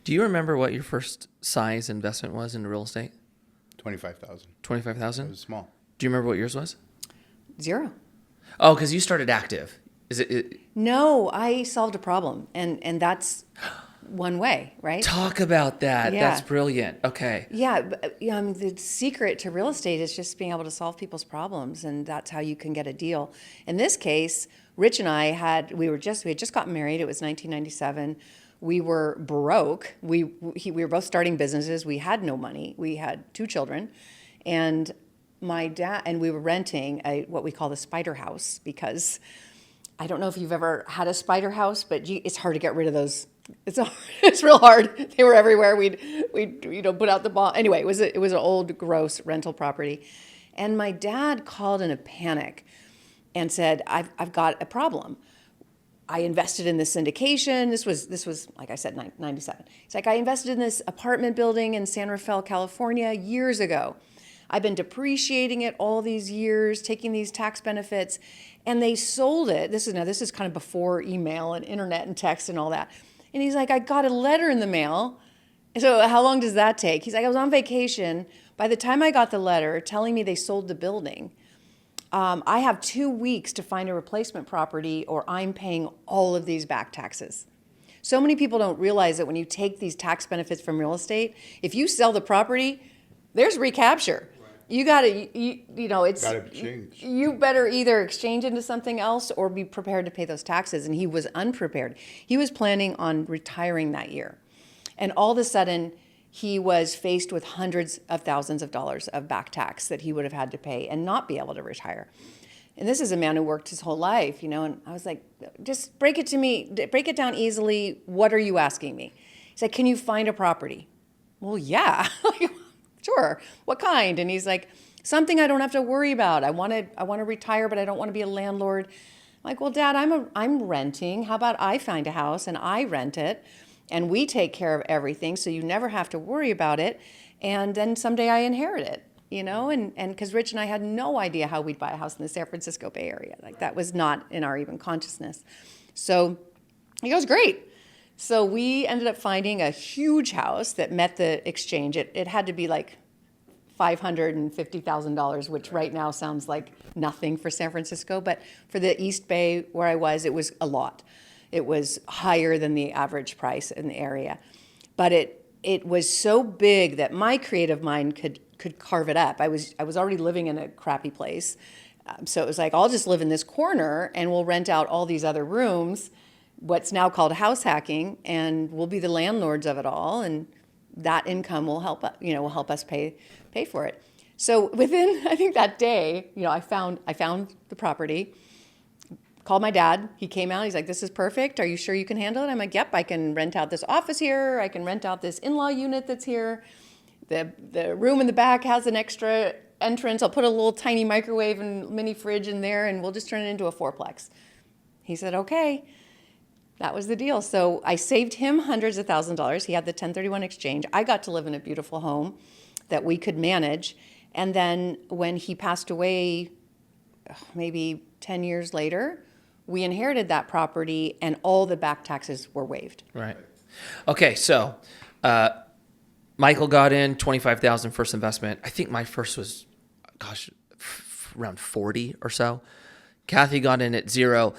Do you remember what your first size investment was in real estate? 25,000. It 25,000? was small. Do you remember what yours was? 0. Oh, because you started active. Is it? No, I solved a problem, and that's one way, right? Talk about that. Yeah. That's brilliant. Okay. Yeah, the secret to real estate is just being able to solve people's problems, and that's how you can get a deal. In this case, Rich and I we had just gotten married. It was 1997. We were broke. We were both starting businesses. We had no money. We had 2 children, and my dad and we were renting what we call the spider house, because I don't know if you've ever had a spider house, but it's hard to get rid of those. It's real hard. They were everywhere. We'd put out the ball. Anyway, it was an old gross rental property, and my dad called in a panic and said, "I've got a problem. I invested in this syndication." This was like I said, 97. It's like, "I invested in this apartment building in San Rafael, California years ago. I've been depreciating it all these years, taking these tax benefits, and they sold it." This is kind of before email and internet and text and all that. And he's like, "I got a letter in the mail." So how long does that take? He's like, "I was on vacation. By the time I got the letter telling me they sold the building, I have 2 weeks to find a replacement property, or I'm paying all of these back taxes." So many people don't realize that when you take these tax benefits from real estate, if you sell the property, there's recapture. You got to, it's Gotta change. you better either exchange into something else or be prepared to pay those taxes. And he was unprepared. He was planning on retiring that year, and all of a sudden, he was faced with hundreds of thousands of dollars of back tax that he would have had to pay and not be able to retire. And this is a man who worked his whole life, and I was like, "Just break it down easily. What are you asking me?" He's like, "Can you find a property?" Well, yeah. Sure. What kind? And he's like, "Something I don't have to worry about. I want to retire, but I don't want to be a landlord." I'm like, "Well, Dad, I'm renting. How about I find a house and I rent it, and we take care of everything, so you never have to worry about it, and then someday I inherit it." And because Rich and I had no idea how we'd buy a house in the San Francisco Bay Area. Like, that was not in our even consciousness. So he goes, "Great." So we ended up finding a huge house that met the exchange. It had to be like $550,000, which right now sounds like nothing for San Francisco, but for the East Bay where I was, it was a lot. It was higher than the average price in the area, but it was so big that my creative mind could carve it up. I was already living in a crappy place, so it was like, I'll just live in this corner and we'll rent out all these other rooms, what's now called house hacking, and we'll be the landlords of it all, and that income will help us pay for it. So within, I think, that day, I found the property, called my dad. He came out. He's like, "This is perfect. Are you sure you can handle it?" I'm like, "Yep, I can rent out this office here. I can rent out this in-law unit that's here. The room in the back has an extra entrance. I'll put a little tiny microwave and mini fridge in there, and we'll just turn it into a 4-plex." He said, "Okay." That was the deal. So I saved him hundreds of thousands of dollars. He had the 1031 exchange. I got to live in a beautiful home that we could manage. And then when he passed away, maybe 10 years later, we inherited that property and all the back taxes were waived. Right. Okay, so Michael got in 25,000 first investment. I think my first was, around 40 or so. Kathy got in at 0.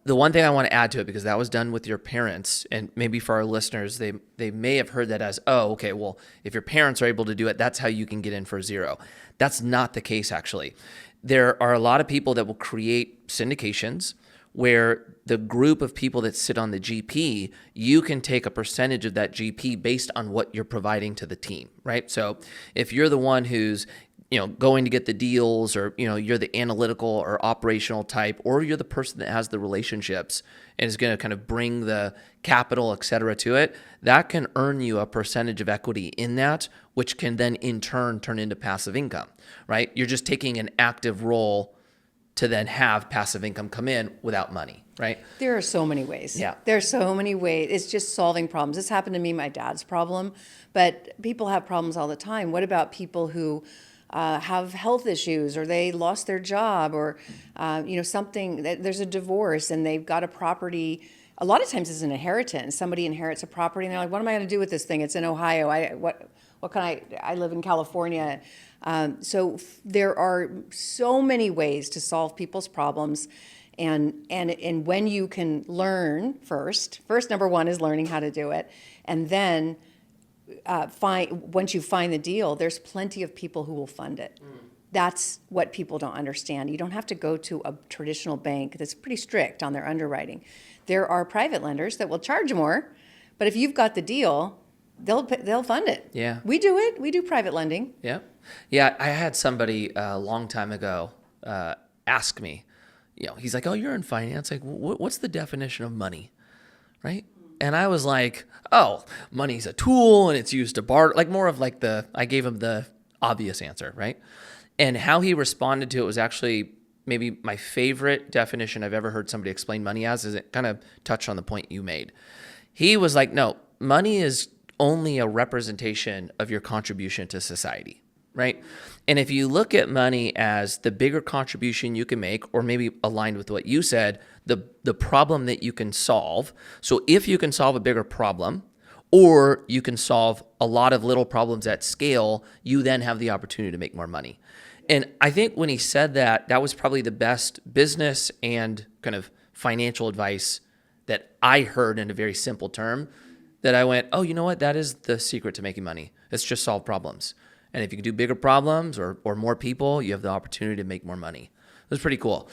The one thing I want to add to it, because that was done with your parents, and maybe for our listeners, they may have heard that as, oh, okay, well, if your parents are able to do it, that's how you can get in for 0. That's not the case, actually. There are a lot of people that will create syndications where the group of people that sit on the GP, you can take a percentage of that GP based on what you're providing to the team, right? So if you're the one who's going to get the deals, or, you're the analytical or operational type, or you're the person that has the relationships and is going to kind of bring the capital, et cetera, to it, that can earn you a percentage of equity in that, which can then in turn turn into passive income, right? You're just taking an active role to then have passive income come in without money, right? There are so many ways. Yeah. There are so many ways. It's just solving problems. This happened to me, my dad's problem, but people have problems all the time. What about people who have health issues, or they lost their job, or something, there's a divorce and they've got a property a lot of times it's an inheritance. Somebody inherits a property and they're like, what am I going to do with this thing? It's in Ohio. What can I live in California. There are so many ways to solve people's problems. And when you can learn first, number one is learning how to do it. And then once you find the deal, there's plenty of people who will fund it. That's what people don't understand. You don't have to go to a traditional bank that's pretty strict on their underwriting. There are private lenders that will charge more, but if you've got the deal, they'll fund it. Yeah. We do it. We do private lending. Yeah. Yeah. I had somebody a long time ago ask me, he's like, oh, you're in finance. Like, what's the definition of money? Right. And I was like, oh, money's a tool and it's used to barter, like more of like I gave him the obvious answer. Right. And how he responded to it was actually maybe my favorite definition I've ever heard somebody explain money as, is it kind of touched on the point you made. He was like, no, money is only a representation of your contribution to society, right? And if you look at money as the bigger contribution you can make, or maybe aligned with what you said, the problem that you can solve. So if you can solve a bigger problem, or you can solve a lot of little problems at scale, you then have the opportunity to make more money. And I think when he said that, that was probably the best business and kind of financial advice that I heard in a very simple term, that I went, oh, you know what? That is the secret to making money. It's just solve problems. And if you can do bigger problems or more people, you have the opportunity to make more money. It was pretty cool.